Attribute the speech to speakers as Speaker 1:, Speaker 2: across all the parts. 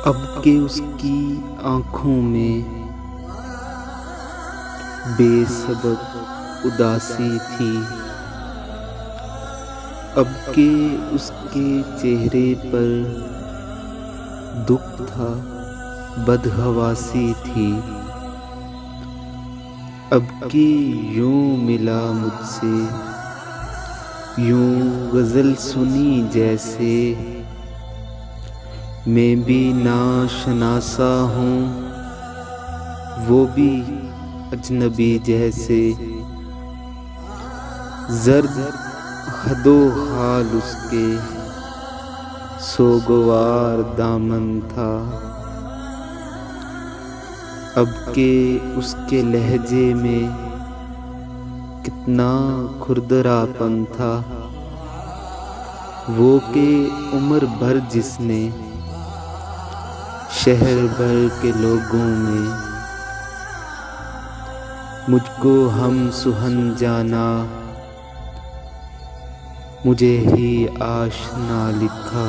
Speaker 1: अब के उसकी आँखों में बेसबब उदासी थी। अब के उसके चेहरे पर दुख था, बदहवासी थी। अब के यूं मिला मुझसे, यूं गज़ल सुनी जैसे मैं भी नाशनासा हूँ, वो भी अजनबी जैसे। ज़र्द हदो हाल उसके सोगवार दामन था। अब के उसके लहजे में कितना खुरदरापन था। वो के उम्र भर जिसने शहर भर के लोगों में मुझको हम सुहन जाना, मुझे ही आशना लिखा।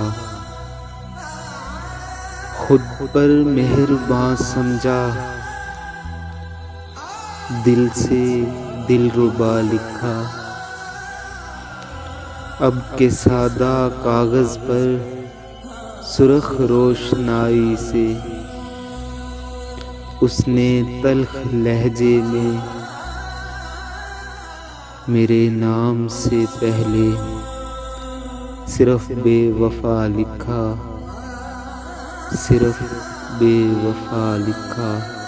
Speaker 1: खुद पर मेहरबान समझा, दिल से दिलरुबा लिखा। अब के सादा कागज़ पर सुर्ख रोशनाई से उसने तल्ख लहजे में मेरे नाम से पहले सिर्फ बेवफा लिखा, सिर्फ बेवफा लिखा।